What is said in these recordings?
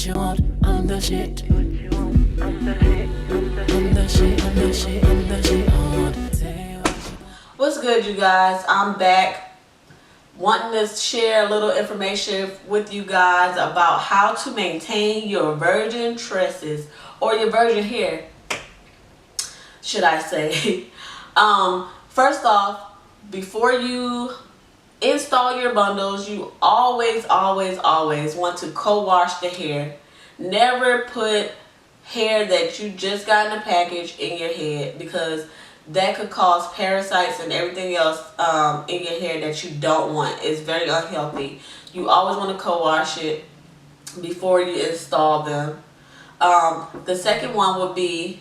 you want. I'm the shit. I'm the shit. I'm the shit. I'm the shit. I'm the shit. I want. Say what you want. What's good, you guys? I'm back, wanting to share a little information with you guys about how to maintain your virgin tresses or your virgin hair, should I say. First off, before you install your bundles, you always want to co-wash the hair. Never put hair that you just got in a package in your head, because that could cause parasites and everything else in your hair that you don't want. It's very unhealthy. You always want to co-wash it before you install them. The second one would be,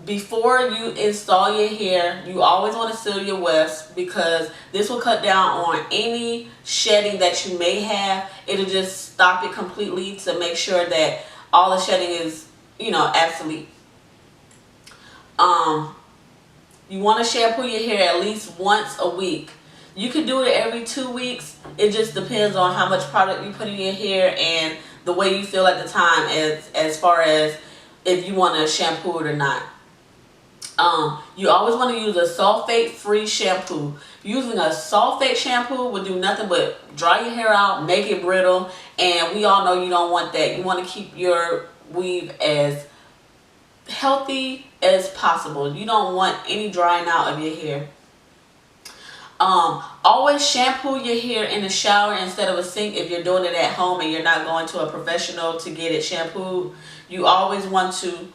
before you install your hair, you always want to seal your wefts, because this will cut down on any shedding that you may have. It'll just stop it completely to make sure that all the shedding is, obsolete. You want to shampoo your hair at least once a week. You can do it every 2 weeks. It just depends on how much product you put in your hair and the way you feel at the time, as far as if you want to shampoo it or not. You always want to use a sulfate-free shampoo. Using a sulfate shampoo will do nothing but dry your hair out, make it brittle, and we all know you don't want that. You want to keep your weave as healthy as possible. You don't want any drying out of your hair. Always shampoo your hair in the shower instead of a sink if you're doing it at home and you're not going to a professional to get it shampooed. You always want to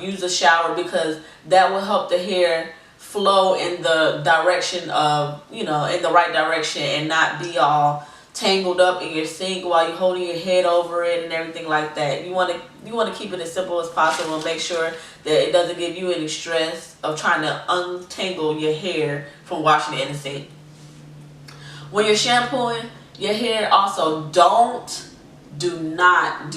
use a shower, because that will help the hair flow in the direction of, in the right direction, and not be all tangled up in your sink while you're holding your head over it and everything like that. You want to keep it as simple as possible and make sure that it doesn't give you any stress of trying to untangle your hair from washing it in the sink. When you're shampooing your hair, also do not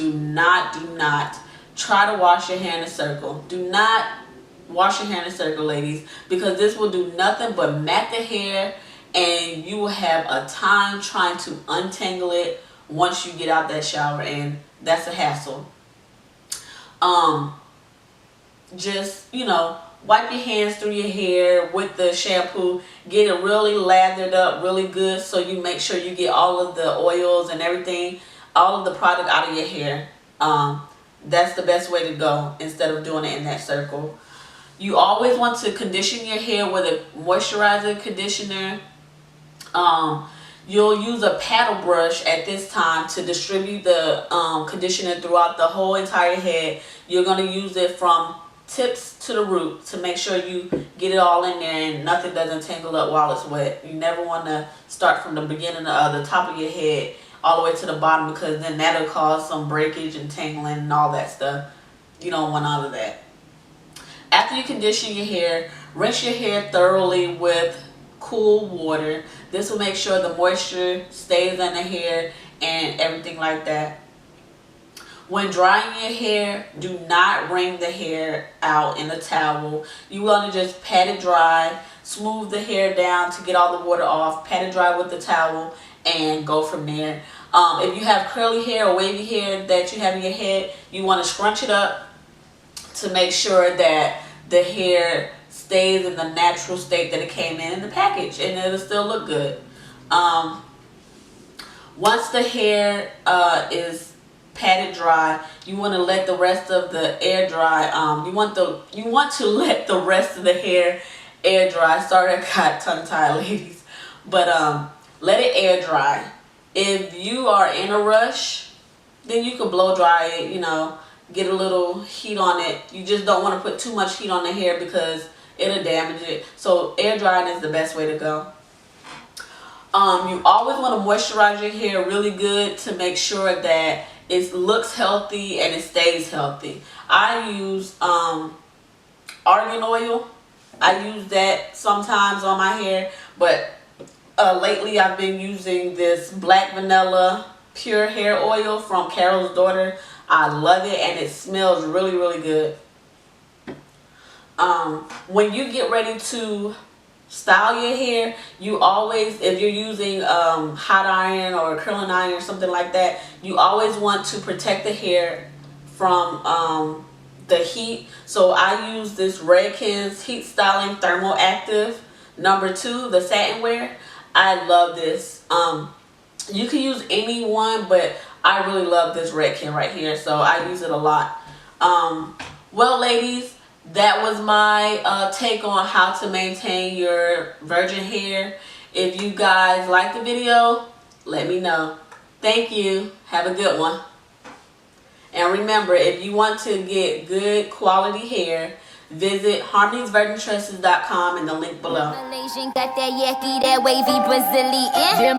try to wash your hair in a circle. Do not wash your hair in a circle, ladies, because this will do nothing but mat the hair, and you will have a time trying to untangle it once you get out that shower, and that's a hassle. Just, wipe your hands through your hair with the shampoo. Get it really lathered up really good, so you make sure you get all of the oils and everything, all of the product out of your hair. That's the best way to go, instead of doing it in that circle. You always want to condition your hair with a moisturizer conditioner. You'll use a paddle brush at this time to distribute the conditioner throughout the whole entire head. You're going to use it from tips to the root to make sure you get it all in there and nothing doesn't tangle up while it's wet. You never want to start from the beginning of the top of your head all the way to the bottom, because then that'll cause some breakage and tangling and all that stuff. You don't want all of that. After you condition your hair, rinse your hair thoroughly with cool water. This will make sure the moisture stays in the hair and everything like that. When drying your hair, do not wring the hair out in a towel. You want to just pat it dry, smooth the hair down to get all the water off, pat it dry with the towel, and go from there. If you have curly hair or wavy hair that you have in your head, you want to scrunch it up to make sure that the hair stays in the natural state that it came in the package, and it'll still look good. Once the hair is patted dry, you want to let the rest of the air dry. You want to let the rest of the hair air dry. Sorry, I got tongue-tied, ladies, but let it air dry. If you are in a rush, then you can blow dry it, get a little heat on it. You just don't want to put too much heat on the hair, because it'll damage it. So air drying is the best way to go. You always want to moisturize your hair really good to make sure that it looks healthy and it stays healthy. I use argan oil. I use that sometimes on my hair, but lately I've been using this black vanilla pure hair oil from Carol's Daughter. I love it, and it smells really good. When you get ready to style your hair, you always, if you're using hot iron or curling iron or something like that, you always want to protect the hair from the heat. So I use this Redken's Heat Styling Thermal Active #2, the Satinwear. I love this. You can use any one, but I really love this Redken right here, so I use it a lot. Well, ladies, that was my take on how to maintain your virgin hair. If you guys like the video, let me know. Thank you. Have a good one. And remember, if you want to get good quality hair, visit harmoniesvirgintresses.com in the link below. Got that yucky, that wavy Brazilian.